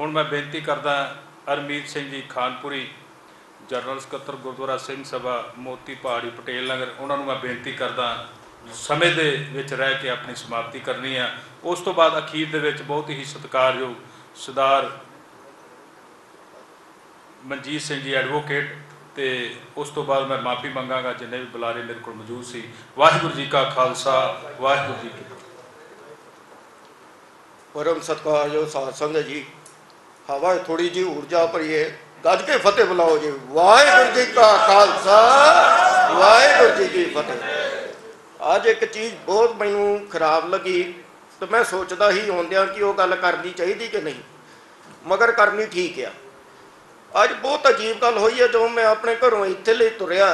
ਹੁਣ मैं बेनती करदा हरमीत सिंह जी खानपुरी जनरल ਸਕੱਤਰ गुरुद्वारा सिंह सभा मोती पहाड़ी पटेल नगर, उन्होंने मैं बेनती करदा समय दे विच रह के अपनी समाप्ति करनी है। उस तो बाद अखीर दे विच बहुत ही सत्कारयोग सरदार मनजीत सिंह जी एडवोकेट, तो उस तो बाद मैं माफ़ी मंगांगा जिन्हें भी बुलारे मेरे को मौजूद सी। वाहिगुरू जी का खालसा, वाहिगुरू जी की परम सत्कारयोग साध संगत जी, हवा थोड़ी जी ऊर्जा भरिए, गज के फतेह बुलाओ जी। वाहिगुरू जी का खालसा, वाहिगुरू जी की फतेह। अज एक चीज़ बहुत मैनू खराब लगी, तो मैं सोचता ही आउंदियां कि वो गल करनी चाहिए कि नहीं, मगर करनी ठीक है। अज बहुत अजीब गल हुई है। जो मैं अपने घरों इत्थे ले तुरिया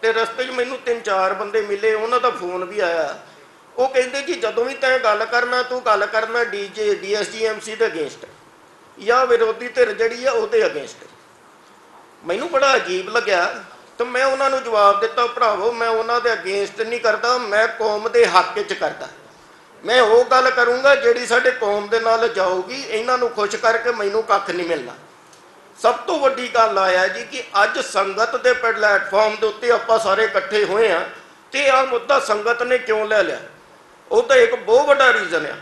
तो रस्ते मैनू 3-4 बंदे मिले, उन्होंने फोन भी आया। वो कहते कि जदों भी तैं गल करना तू गल करना DSGMC के अगेंस्ट या विरोधी धिर जी है वो अगेंस्ट। मैनू बड़ा अजीब लग्या, तो मैं उन्होंने जवाब दिता, भरावो मैं उन्होंने अगेंस्ट नहीं करता, मैं कौम के हक च करता। मैं वो गल करूँगा जिहड़ी साडे कौम दे नाल जाऊगी। इन्हों खुश करके मैनू कख नहीं मिलना। सब तो वड्डी गल आया जी कि अज संगत के प्लेटफॉर्म के उत्ते आपां सारे इकट्ठे होए हैं, तो आ मुद्दा संगत ने क्यों ले लिया? वो तो एक बहुत बड़ा रीजन है।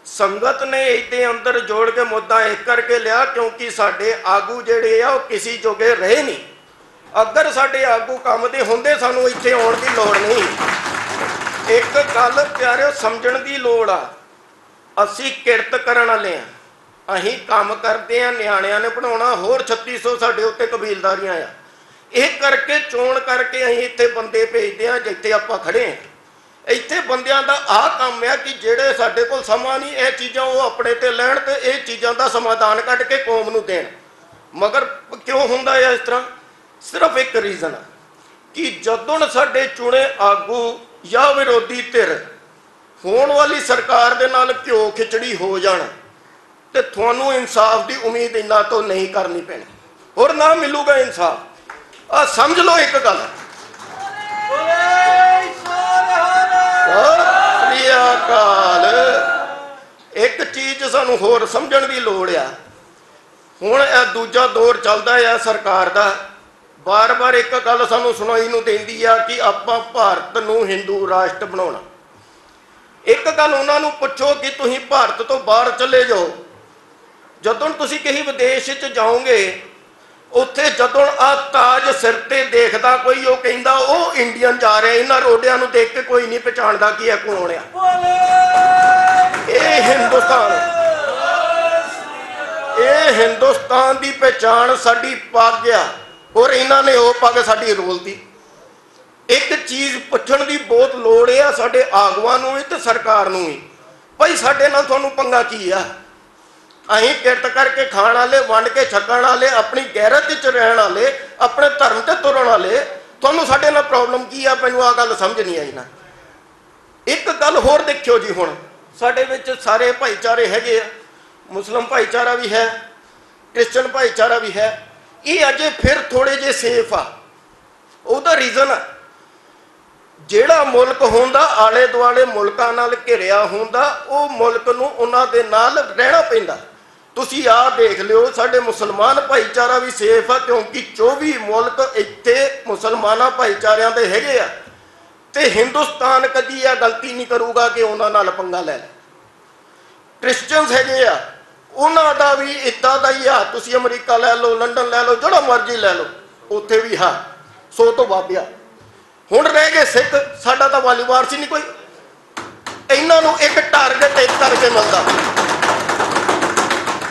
संगत ने इतने अंदर जोड़ के मुद्दा एक करके लिया क्योंकि साडे आगू जिहड़े आ किसी जोगे रहे नहीं। अगर साडे आगू काम दे हुंदे सानू इत्थे आउण दी लोड़ नहीं। एक गल प्यारिओ समझण दी लोड़ आ, असीं किरत करन वाले आ, असीं काम करते हैं, नियाणिਆਂ ने पढ़ाउणा, होर 3600 साडे उत्ते कबीलदारियां आ। इह करके चोण करके असीं इत्थे बंदे भेजदे आ जिथे आपां खड़े हैं। इत्थे बंदियां दा आह काम है कि जिहड़े साडे कोल समा नहीं यह चीज़ां वो अपने ते लैण ते इह चीज़ां दा समाधान कढ के कौम नूं देण। मगर क्यों हुंदा है इस तरह? सिर्फ एक रीजन है कि जदों साडे चुणे आगू या विरोधी धिर होण वाली सरकार दे नाल घिओ खिचड़ी हो जाण ते तुहानूं इंसाफ की उम्मीद इन्हां तो नहीं करनी पैनी और ना मिलूगा इंसाफ। आ समझ लो एक गल। एक चीज सानू होर समझण दी लोड़ आ। हुण यह दूजा दौर चलदा है सरकार दा, बार बार एक गल सानू सुनाई नूं देंदी आ कि आपां भारत नूं हिंदू राष्ट्र बनाउणा। एक गल उन्हां नूं पुछो कि तुसीं भारत तो बाहर चले जाओ, जदों तुसीं किसी विदेश च जाओगे उत्थे जदों आ ताज सिर ते देखदा कोई, वो कहंदा वो इंडियन जा रहे, इन्हां रोडियां नूं देख के कोई नहीं पहचानदा कि यह कौन है। हिंदुस्तान की पहचान साडी पग आ और इन्हां ने वो पग साडी रोलती। एक चीज़ पुछण की बहुत लोड़ है साडे आगुआं नूं भी ते सरकार नूं भी, भाई साडे नाल तुहानूं पंगा की आ? असीं किरत करके खाण वाले, वंड के छकण वाले, अपनी गैरत च रहण वाले, अपने धर्म ते तुरन वाले, तुहानूं साडे नाल प्रॉब्लम की आ? मैनूं आ गल समझ नहीं आई ना। एक गल होर देखियो जी, हुण साडे विच सारे भाईचारे हैगे आ, मुस्लिम भाईचारा भी है, क्रिश्चन भाईचारा भी है, ये अजे फिर थोड़े जे सेफ आ। उहदा रीजन आ जिहड़ा मुल्क हुंदा आले दुआले मुल्कां नाल घिरिया हुंदा, वो मुल्क नूं उन्हां दे नाल रहना पैंदा। तुसीं आ देख लिओ साडे मुसलमान भाईचारा भी सेफ आ क्योंकि 24 मुल्क इत्थे मुसलमाना भाईचारिਆਂ दे हैगे आ, ते हिंदुस्तान कदी आ गलती नहीं करूगा कि उन्हां नाल पंगा लै ले। क्रिश्चियंस हैगे आ, उन्हां दा भी इदां दा ही आ। तुसीं अमरीका लै लो, लंडन लै लो, जिहड़ा मर्जी लै लो, उत्थे भी हा 100 तो वध आ। हुण रह गए सिख, साडा तां वाली वारसी नहीं कोई। इन्हां नूं एक टारगेट एक करके मिलदा।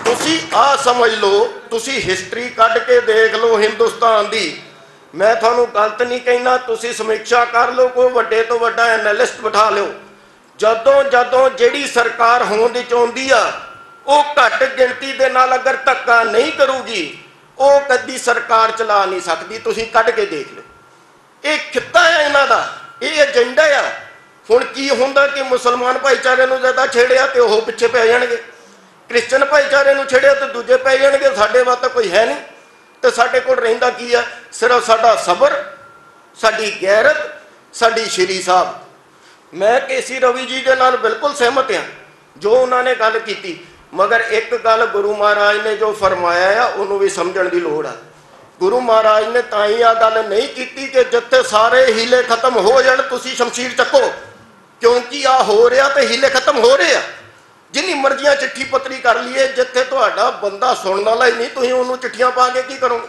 तुसीं आ समझ लो, तुसीं हिस्टरी कढ के देख लो हिंदुस्तान दी। मैं तुहानूं गलत नहीं कहना, तुसीं समीक्षा कर लो, कोई वड्डे तो वड्डा एनालिस्ट बिठा लो। जदों जदों जिहड़ी सरकार होण दी चाहुंदी आ, वो घट गिणती दे नाल अगर धक्का नहीं करूगी, वो कदी सरकार चला नहीं सकती। तुसीं कढ के देख लो, ये खिता है इन्हां दा, ये एजेंडा आ। हुण की हुंदा कि मुसलमान भाईचारे नूं ज़्यादा छेड़िया तो वह पिछे पै जाणगे, क्रिश्चन भाईचारे नूं छेड़िया तो दूजे पै जाणगे। साडे वाल तां कोई है नहीं, तो साडे कोल रहिंदा की है? सिर्फ साडा सबर, साडी गैरत, साडी श्री साहब। मैं केसी रवि जी के नाल बिल्कुल सहमत हाँ जो उन्होंने गल की। मगर एक गल गुरु महाराज ने जो फरमाया है उन्होंने भी समझण की लोड़ है। गुरु महाराज ने ताई आ गल नहीं की कि जिथे सारे हीले खत्म हो जाए तुसी शमशीर चको, क्योंकि आ हो रहा तो हीले खत्म हो रहे हैं। जिन्नी मर्जियां चिट्ठी पत्री कर लीए, जिथे तुहाडा बंदा सुनने वाला ही नहीं, तुसीं उहनूं चिट्ठियां पा के की करोगे?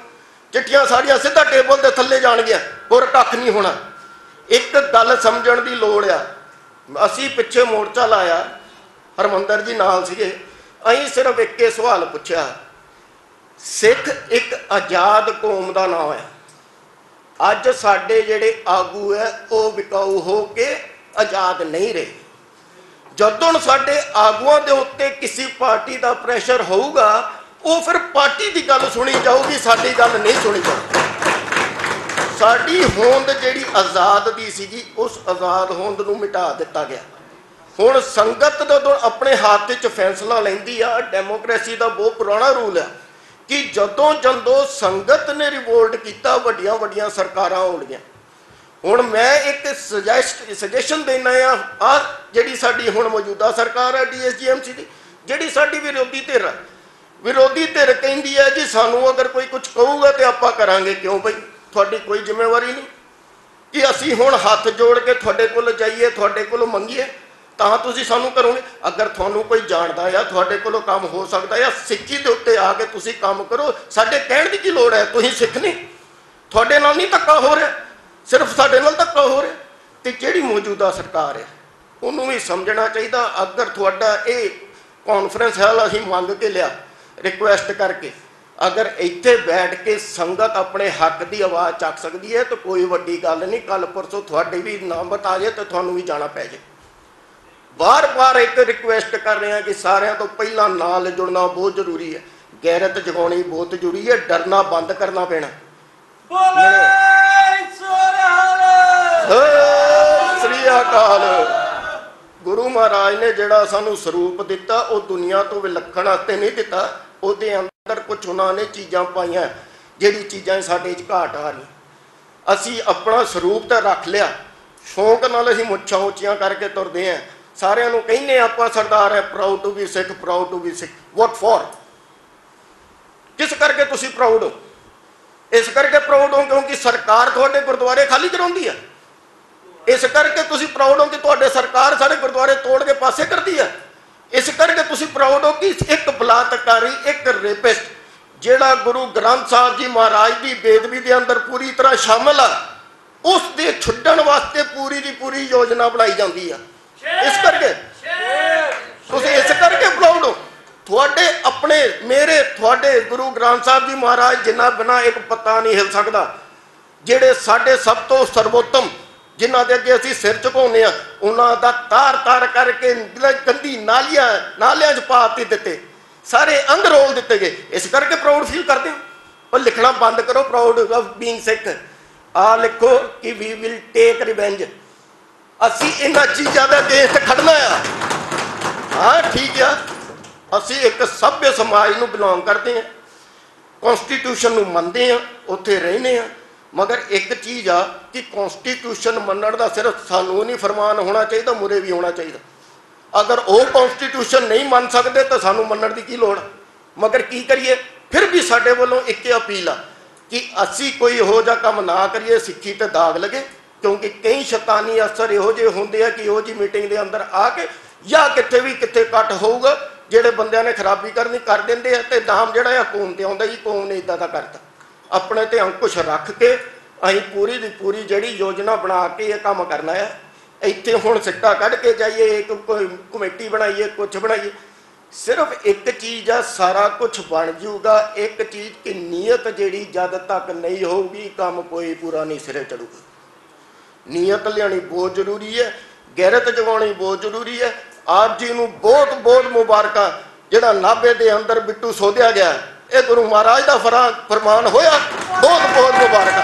चिट्ठियां सारियां सीधा टेबल के थल्ले जाणगियां, होर कख नहीं होना। एक गल समझण की लोड़ आ। असीं पिछे मोर्चा लाया, हरमंदर जी नाल सीगे, असीं सिर्फ एक सवाल पुछया, सिख एक आजाद कौम का नाम है, अज साडे जिहड़े आगू है वो विकाऊ हो के आजाद नहीं रहे। जदों साडे आगुआं दे उत्ते किसी पार्टी का प्रैशर होऊगा, वो फिर पार्टी की गल सुनी जाऊगी, साडी गल नहीं सुनी जाऊगी। साडी होंद जिहड़ी आज़ाद दी सीगी, उस आज़ाद होंद नूं मिटा दिता गया। हुण संगत जदों अपने हाथ च फैसला लैंदी आ, डेमोक्रेसी का बहुत पुराना रूल है कि जदों जदों संगत ने रिवोल्ट किया, वड्डियां वड्डियां सरकारां होणगीਆਂ। हुण मैं एक सजैशन देना आ, जिहड़ी साडी हुण मौजूदा सरकार है DSGMC की, जिहड़ी साडी विरोधी धिर है, विरोधी धिर कहंदी है जी सानू अगर कोई कुछ कहूगा तो आपां करांगे। क्यों बई, तुहाडी कोई जिम्मेवारी नहीं कि असीं हुण हत्थ जोड़ के तुहाडे कोल जाइए, तुहाडे कोल मंगीए तां तुसीं सानू करोगे? अगर तुहानू कोई जाणदा है, तुहाडे कोलों काम हो सकदा है, सिੱਖੀ दे उत्ते आके तुसीं काम करो। साडे कहण दी की लोड़ है? तुसीं सिੱਖ नहीं, तुहाडे नाल नहीं धक्का हो रहा, सिर्फ साडे नाल धक्का हो रहा। तो जिहड़ी मौजूदा सरकार है उन्होंने भी समझना चाहिए। अगर तुहाडा ये कॉन्फ्रेंस है असीं मंग के लिया, रिक्वेस्ट करके, अगर इत्थे बैठ के संगत अपने हक की आवाज़ चक सकती है तो कोई वड्डी गल नहीं। कल परसों तुहाडे भी नाम बता जाए तो तुहानू भी जाना पै जाए। बार बार एक रिक्वेस्ट कर रहे हैं कि सारिਆਂ तो पहला नाल जुड़ना बहुत जरूरी है, गैरत जगानी बहुत जरूरी है, डरना बंद करना पैना। श्री अकाल। गुरु महाराज ने जिहड़ा सानू स्वरूप दिता वो दुनिया तो विलखण वास्ते नहीं दिता, उहदे अंदर कुछ उन्होंने चीज़ां पाईयां जिहड़ी चीज़ां साडे च घाट आ रही। असीं अपना स्वरूप तो रख लिया, शौक नाल असीं मुच्छां उच्चियां करके तुरदे हैं, सारिਆਂ ਨੂੰ ਕਹਿੰਦੇ ਆਪਾਂ सरदार है, proud to be Sikh, proud to be Sikh. What for? किस करके तुसी प्राउड हो? इस करके प्राउड हो क्योंकि सरकार थोड़े गुरुद्वारे खाली कराउंदी है। इस करके तुसी प्राउड हो कि थोड़े सरकार सारे गुरुद्वारे तोड़ के पासे करती है। इस करके तुसी प्राउड हो कि एक बलात्कारी, एक रेपिस्ट जिहड़ा गुरु ग्रंथ साहब जी महाराज की बेदबी के अंदर पूरी तरह शामिल है, उस दे छुड्डण वास्ते पूरी की पूरी योजना बनाई जाती है। इस करके तुसीं इस करके प्राउड हो। थोड़े अपने मेरे थोड़े गुरु ग्रंथ साहब जी महाराज जिन्ना बिना एक पत्ता नहीं हिल सकता, जिहड़े साडे सब तो सर्वोत्तम जिन्हां दे अगे असीं सिर झुकाउने आ, उन्हां दा तार तार करके गंदी नालियां च पा दिते, सारे अंग रोल दिते गए। इस करके प्राउड फील करते हो। और लिखना बंद करो प्राउड ऑफ बीइंग सिख। आ लिखो कि वी विल टेक रिवेंज। असी इन्हां चीज़ों के अगेंस्ट खड़ना है। हाँ ठीक है, असी एक सभ्य समाज नूं बिलोंग करते हैं, कॉन्स्टिट्यूशन नूं मनते हैं, उत्थे रहने हैं। मगर एक चीज़ आ कि कॉन्स्टिट्यूशन मनण दा सिर्फ सानू नहीं फरमान होना चाहिए, मुरे भी होना चाहिए। अगर वो कॉन्स्टिट्यूशन नहीं मन सकते तो सानू मनण की लोड़। मगर की करिए, फिर भी साडे वालों एक अपील आ कि असी कोई इहो जिहा काम ना करिए सिੱਖੀ ते दाग लगे, क्योंकि कई शैतानी असर इहो ਜਿਹੇ ਹੁੰਦੇ ਆ कि इहो जी मीटिंग के अंदर आके या कितने भी कितने कट होऊगा, ਜਿਹੜੇ ਬੰਦਿਆਂ ने खराबी करनी कर देंगे तो नाम ਜਿਹੜਾ ਆ कौम ते आउंदा जी, कौम ने इदां दा करता। अपने ते अंकुश रख के असीं पूरी दी पूरी जिहड़ी योजना बना के ये काम करना है। इत्थे हुण सिक्का कढ़ के जाइए, एक कोई कमेटी बनाइए, कुछ बनाइए, सिर्फ एक चीज़ आ, सारा कुछ बन जूगा। एक चीज़ की नीयत जिहड़ी जद तक नहीं होगी काम कोई पूरा नहीं सिरे चढ़ूगा। नीयत लियानी बहुत जरूरी है, गैरत जगानी बहुत जरूरी है। आप जी नूं बहुत बहुत मुबारकां। जिहड़ा नाभे दे अंदर बिट्टू सोधिया गया, ये गुरु महाराज का फरमान होया, बहुत बहुत मुबारकां।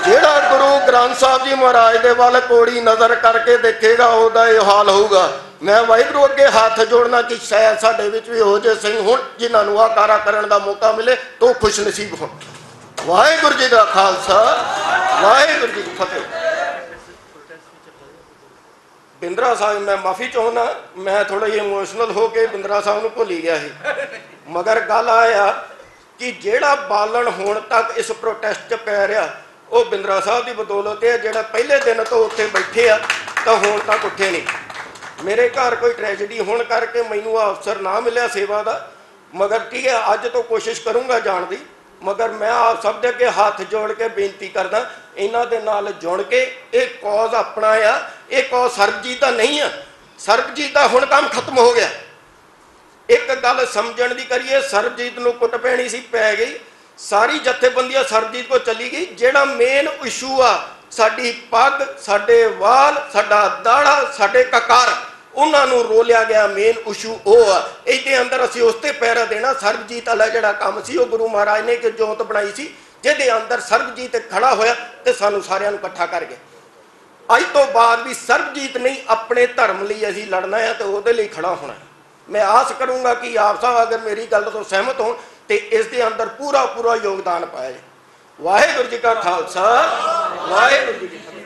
जिहड़ा गुरु ग्रंथ साहब जी महाराज दे वाल कोड़ी नज़र करके देखेगा उहदा ये हाल होगा। मैं वाहिगुरू अगे हाथ जोड़ना कि शायद साडे विच भी हो जे सिंह होण जिन्हां नूं आह कारा करन दा मौका मिले तो खुश नसीब होण। वाहिगुरू जी का खालसा, वाहिगुरू जी की फतेह। ਬਿੰਦਰਾ ਸਾਹਿਬ मैं माफ़ी चाहना, मैं थोड़ा ही इमोशनल हो के बिंद्रा साहब ਨੂੰ ਭੁੱਲ ਹੀ ਗਿਆ ਸੀ। मगर गल आया कि ਜਿਹੜਾ बालन ਹੁਣ तक इस प्रोटेस्ट 'ਚ पै ਰਿਹਾ ਉਹ ਬਿੰਦਰਾ ਸਾਹਿਬ ਦੀ बदौलत है। ਜਿਹੜਾ ਪਹਿਲੇ दिन ਤੋਂ ਉੱਥੇ ਬੈਠੇ ਆ ਤਾਂ ਹੁਣ तक ਉੱਠੇ नहीं। मेरे घर कोई ट्रैजेडी होने करके मैनू अवसर ना मिले सेवा का, मगर ठीक है अज तो कोशिश करूँगा जान की। मगर मैं आप सब दे अगे हाथ जोड़ के बेनती करदा, इन्हां दे नाल जुड़ के एक कॉज अपना आ, ये कॉज सरबजीत का नहीं है। सरबजीत का हुण काम खत्म हो गया। एक गल समझण दी करिए, सरबजीत नूं कुट पैणी सी, पै गई। सारी जथेबंदियां सरबजीत को चली गई। जिहड़ा मेन इशू आ साडी पग, साडे वाल, साडा दाड़ा, साडे ककार, उन्होंने रोलिया गया। मेन इशू वह आ, इहदे अंदर असीं उस ते पैरा देना। सरबजीत वाला जिहड़ा काम सी, गुरु महाराज ने एक जोत बनाई सी, जिहदे अंदर सरबजीत खड़ा होया ते सानू सारियां नूं इकट्ठा कर गए। अज तो बाद भी सरबजीत नहीं, अपने धर्म लई असीं लड़ना है तो उहदे लई खड़ा होना है। मैं आस करूँगा कि आप साहब अगर मेरी गल तो सहमत हो तो इस दे अंदर पूरा पूरा योगदान पाया जाए। वाहिगुरू जी का खालसा, वाहिगुरू जी की फतेह।